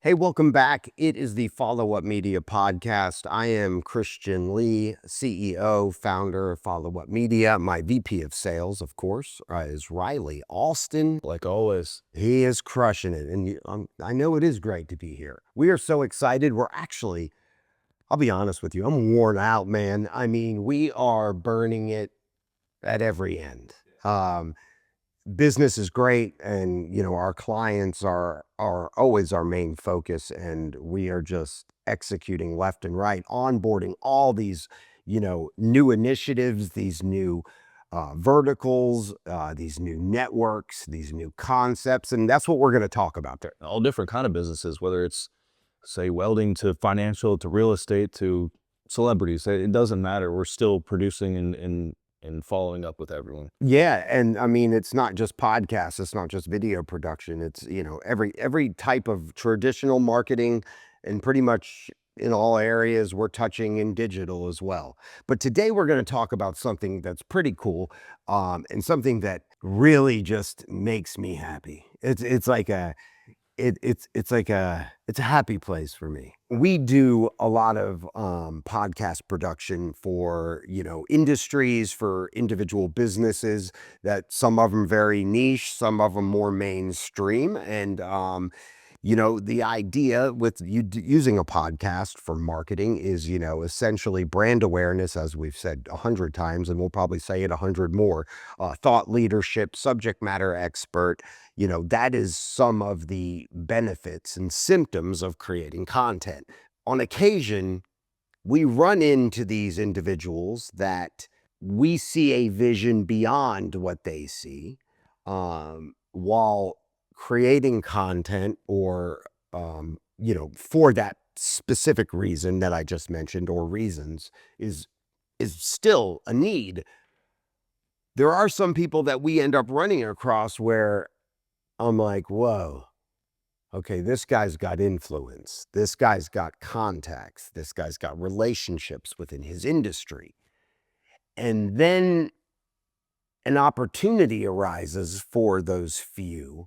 Hey, welcome back. It is the Follow Up Media podcast. I am Christian Lee, CEO, founder of Follow Up Media. My VP of sales, of course, is Riley Alston. Like always. He is crushing it. And I know it is great to be here. We are so excited. I'll be honest with you, I'm worn out, man. I mean, we are burning it at every end. Business is great, and our clients are always our main focus, and we are just executing left and right, onboarding all these new initiatives, these new verticals, these new networks, these new concepts, and that's what we're going to talk about there. All different kind of businesses, whether it's, say, welding to financial to real estate to celebrities. It doesn't matter. We're still producing and following up with everyone. Yeah, and I mean, it's not just podcasts, it's not just video production. It's, every type of traditional marketing, and pretty much in all areas we're touching in digital as well. But today we're going to talk about something that's pretty cool, and something that really just makes me happy. It's a happy place for me. We do a lot of podcast production for industries, for individual businesses, that some of them very niche, some of them more mainstream. And the idea with using a podcast for marketing is essentially brand awareness, as we've said 100 times, and we'll probably say it 100 more. Thought leadership, subject matter expert. That is some of the benefits and symptoms of creating content. On occasion, we run into these individuals that we see a vision beyond what they see, while creating content, or for that specific reason that I just mentioned, or reasons, is still a need. There are some people that we end up running across where I'm like, whoa, okay, this guy's got influence. This guy's got contacts. This guy's got relationships within his industry. And then an opportunity arises for those few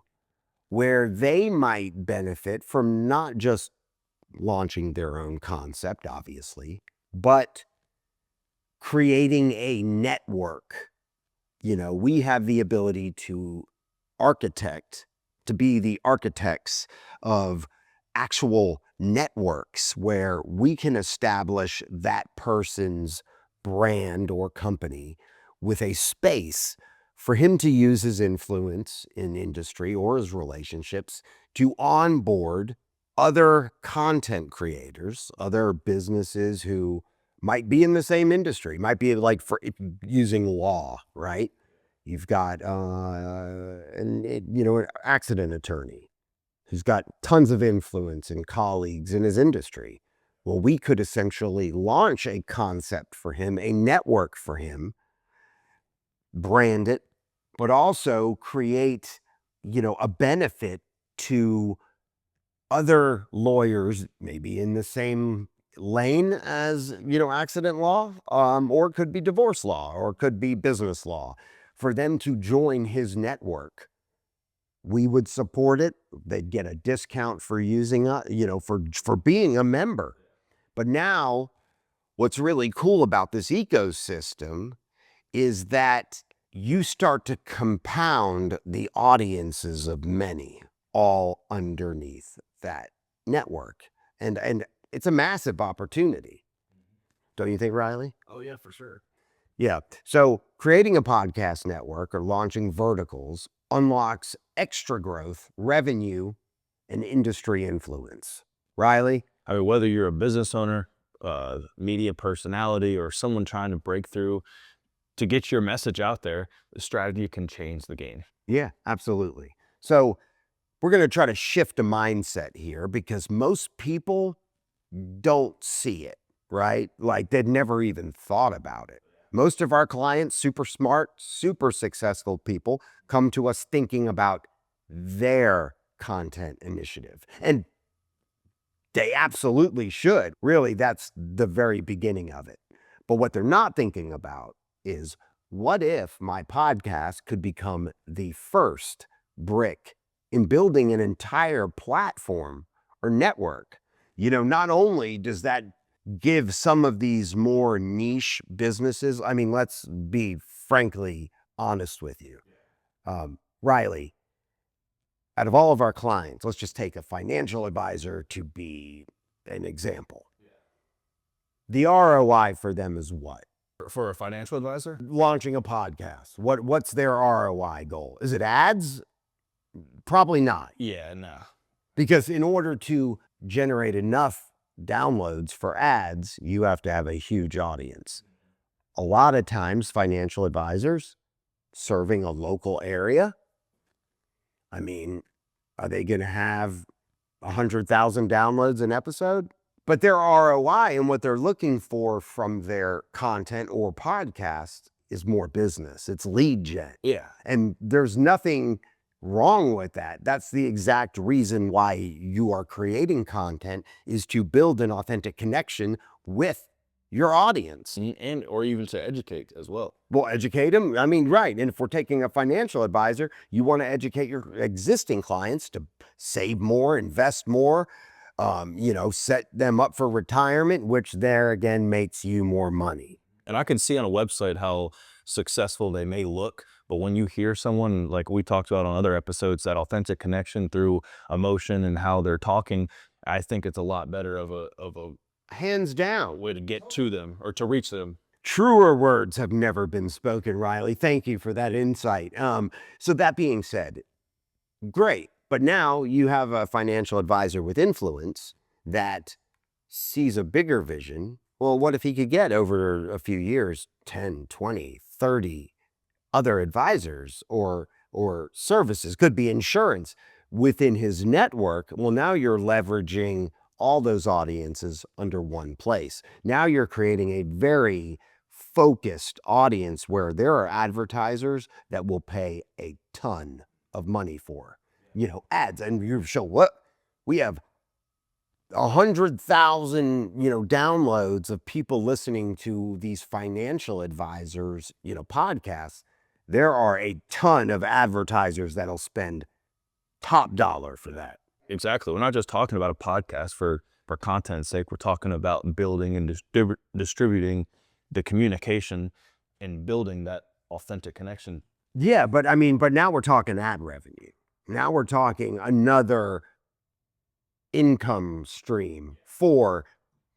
where they might benefit from not just launching their own concept, obviously, but creating a network. We have the ability to be the architects of actual networks where we can establish that person's brand or company with a space for him to use his influence in industry or his relationships to onboard other content creators, other businesses who might be in the same industry, might be like for using law, right? You've got an accident attorney who's got tons of influence and colleagues in his industry. Well, we could essentially launch a concept for him, a network for him, brand it, but also create, a benefit to other lawyers, maybe in the same lane as, accident law, or it could be divorce law, or it could be business law, for them to join his network. We would support it. They'd get a discount for using for being a member. But now what's really cool about this ecosystem is that you start to compound the audiences of many all underneath that network. And it's a massive opportunity. Don't you think, Riley? Oh, yeah, for sure. Yeah. So creating a podcast network or launching verticals unlocks extra growth, revenue, and industry influence. Riley? I mean, whether you're a business owner, media personality, or someone trying to break through to get your message out there, the strategy can change the game. Yeah, absolutely. So we're going to try to shift a mindset here, because most people don't see it, right? Like they'd never even thought about it. Most of our clients, super smart, super successful people, come to us thinking about their content initiative. And they absolutely should. Really, that's the very beginning of it. But what they're not thinking about is, what if my podcast could become the first brick in building an entire platform or network. Not only does that give some of these more niche businesses, I mean, let's be frankly honest with you. Riley, out of all of our clients, let's just take a financial advisor to be an example. The ROI for them is what? For a financial advisor? Launching a podcast. What's their ROI goal? Is it ads? Probably not. Yeah, no. Because in order to generate enough downloads for ads, you have to have a huge audience. A lot of times, financial advisors serving a local area, I mean, are they going to have 100,000 downloads an episode? But their ROI and what they're looking for from their content or podcast is more business. It's lead gen. Yeah. And there's nothing wrong with that. That's the exact reason why you are creating content, is to build an authentic connection with your audience. And or even to educate as well. Well, educate them. I mean, right. And if we're taking a financial advisor, you want to educate your existing clients to save more, invest more, set them up for retirement, which there again makes you more money. And I can see on a website how successful they may look, but when you hear someone, like we talked about on other episodes, that authentic connection through emotion and how they're talking, I think it's a lot better of a hands down way to get to them or to reach them. Truer words have never been spoken, Riley. Thank you for that insight. So that being said, great. But now you have a financial advisor with influence that sees a bigger vision. Well, what if he could get over a few years, 10, 20, 30 other advisors or services, could be insurance within his network? Well, now you're leveraging all those audiences under one place. Now you're creating a very focused audience where there are advertisers that will pay a ton of money for, ads. And you show what we have 100,000, downloads of people listening to these financial advisors, podcasts. There are a ton of advertisers that'll spend top dollar for that. Exactly. We're not just talking about a podcast for content's sake. We're talking about building and distributing the communication and building that authentic connection. Yeah, but now we're talking ad revenue. Now we're talking another income stream for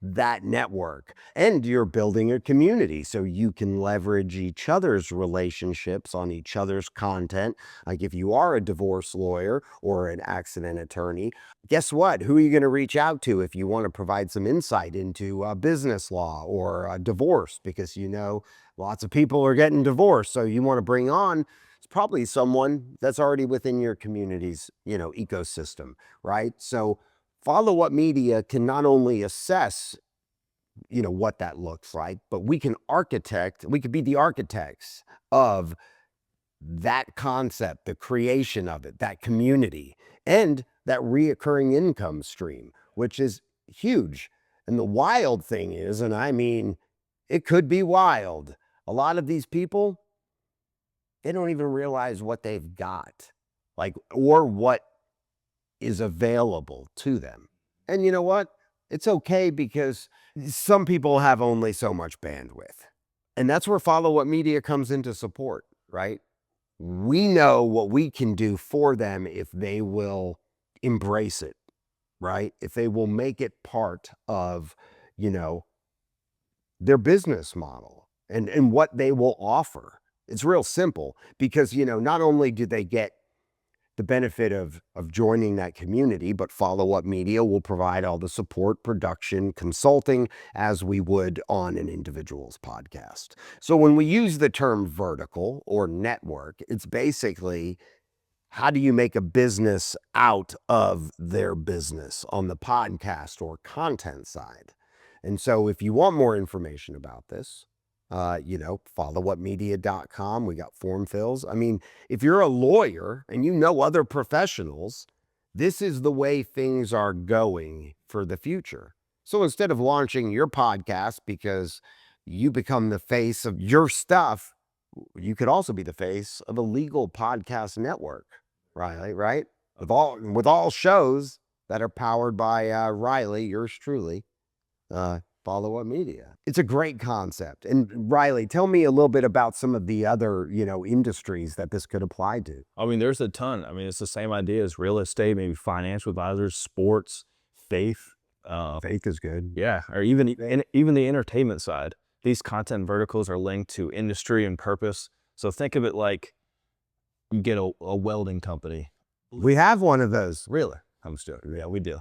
that network, and you're building a community so you can leverage each other's relationships on each other's content. Like if you are a divorce lawyer or an accident attorney, guess what? Who are you going to reach out to if you want to provide some insight into business law or divorce? Because lots of people are getting divorced, so you want to bring on, it's probably someone that's already within your community's ecosystem, right? So Follow Up Media can not only assess, what that looks like, but we could be the architects of that concept, the creation of it, that community, and that reoccurring income stream, which is huge. And the wild thing is, and I mean, it could be wild, a lot of these people, they don't even realize what they've got, or what is available to them. And you know what? It's okay, because some people have only so much bandwidth. And that's where Follow Up Media comes into support, right? We know what we can do for them if they will embrace it, right? If they will make it part of, their business model and what they will offer. It's real simple, because, not only do they get the benefit of joining that community, but Follow Up Media will provide all the support, production, consulting, as we would on an individual's podcast. So when we use the term vertical or network, it's basically, how do you make a business out of their business on the podcast or content side? And so if you want more information about this, followupmedia.com. We got form fills. I mean, if you're a lawyer and other professionals, this is the way things are going for the future. So instead of launching your podcast because you become the face of your stuff, you could also be the face of a legal podcast network, right? With all shows that are powered by Riley, yours truly. Follow Up Media. It's a great concept. And Riley, tell me a little bit about some of the other, industries that this could apply to. I mean, there's a ton. I mean, it's the same idea as real estate, maybe financial advisors, sports, faith. Faith is good. Yeah, or even the entertainment side. These content verticals are linked to industry and purpose. So think of it like you get a welding company. We have one of those. Really? I'm just joking. Yeah, we do.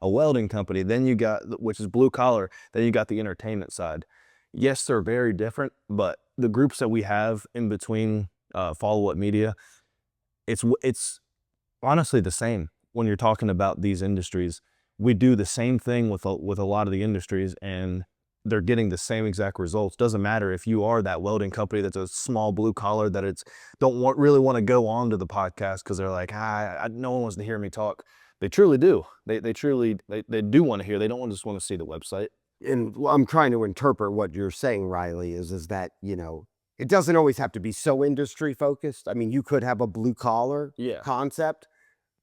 A welding company. Then you got, which is blue collar. Then you got the entertainment side. Yes, they're very different, but the groups that we have in between Follow Up Media, it's honestly the same when you're talking about these industries. We do the same thing with a lot of the industries, and they're getting the same exact results. Doesn't matter if you are that welding company that's a small blue collar that really want to go on to the podcast because they're like, no one wants to hear me talk. They truly do. They truly do want to hear. They don't just want to see the website. And I'm trying to interpret what you're saying, Riley, is that, it doesn't always have to be so industry focused. I mean, you could have a blue collar concept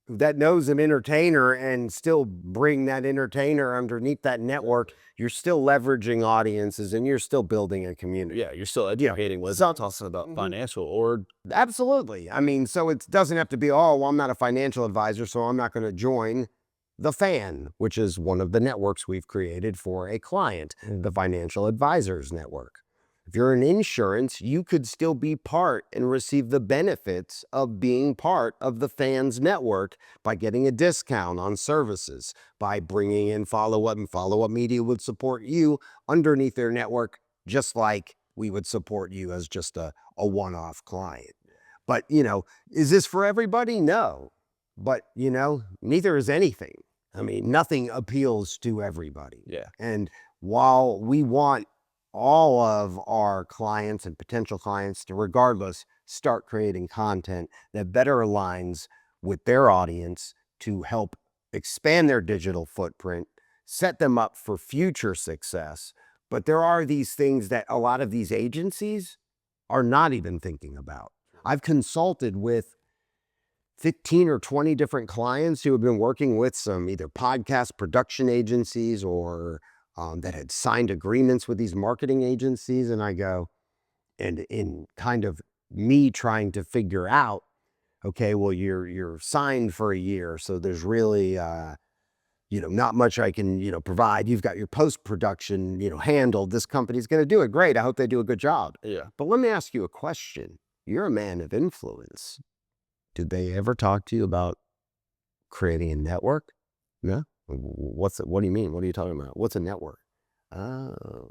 that knows an entertainer and still bring that entertainer underneath that network. You're still leveraging audiences and you're still building a community. Yeah, you're still educating with talking about financial or... Absolutely. I mean, so it doesn't have to be, oh, well, I'm not a financial advisor, so I'm not going to join The Fan, which is one of the networks we've created for a client, the Financial Advisors Network. If you're in insurance, you could still be part and receive the benefits of being part of the Fans network by getting a discount on services, by bringing in Follow Up, and Follow Up Media would support you underneath their network, just like we would support you as just a one-off client. But, is this for everybody? No. But, neither is anything. I mean, nothing appeals to everybody. Yeah. And while we want all of our clients and potential clients to, regardless, start creating content that better aligns with their audience to help expand their digital footprint, set them up for future success. But there are these things that a lot of these agencies are not even thinking about. I've consulted with 15 or 20 different clients who have been working with some either podcast production agencies or that had signed agreements with these marketing agencies. And I go, and in kind of me trying to figure out, okay, well, you're signed for a year, so there's really, not much I can, provide. You've got your post-production, handled. This company's going to do it. Great. I hope they do a good job. Yeah. But let me ask you a question. You're a man of influence. Did they ever talk to you about creating a network? No? What do you mean? What are you talking about? What's a network? Oh,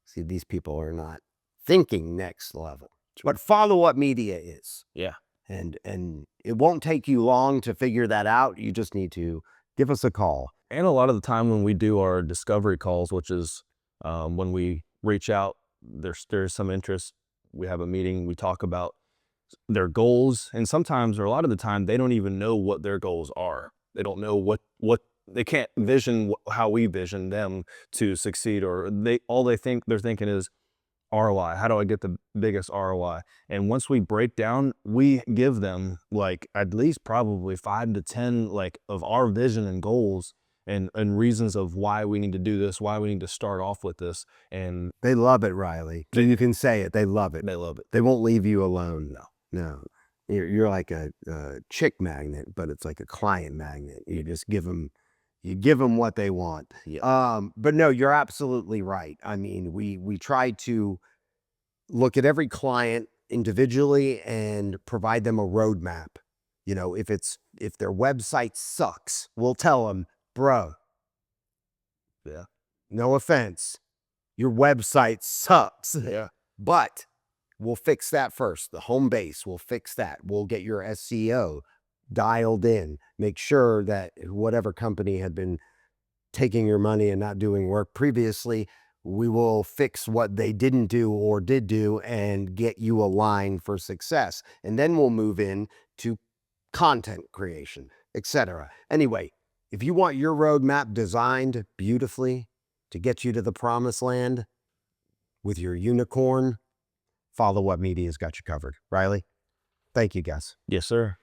see, these people are not thinking next level. What Follow Up Media is. Yeah. And it won't take you long to figure that out. You just need to give us a call. And a lot of the time when we do our discovery calls, which is when we reach out, there's some interest. We have a meeting. We talk about their goals, and sometimes, or a lot of the time, they don't even know what their goals are. They don't know what they can't vision how we vision them to succeed, or they're thinking is ROI. How do I get the biggest ROI? And once we break down, we give them like at least probably 5 to 10 like of our vision and goals and reasons of why we need to do this, why we need to start off with this. And they love it, Riley. You can say it. They love it. They love it. They won't leave you alone. No. You're like a chick magnet, but it's like a client magnet. You just give them what they want. Yeah. But no, you're absolutely right. I mean, we try to look at every client individually and provide them a roadmap. If their website sucks, we'll tell them, bro. Yeah. No offense. Your website sucks. Yeah. But we'll fix that first. The home base, we'll fix that. We'll get your SEO dialed in. Make sure that whatever company had been taking your money and not doing work previously, we will fix what they didn't do or did do and get you aligned for success. And then we'll move in to content creation, etc. Anyway, if you want your roadmap designed beautifully to get you to the promised land with your unicorn, Follow Up Media's got you covered. Riley, thank you, guys. Yes, sir.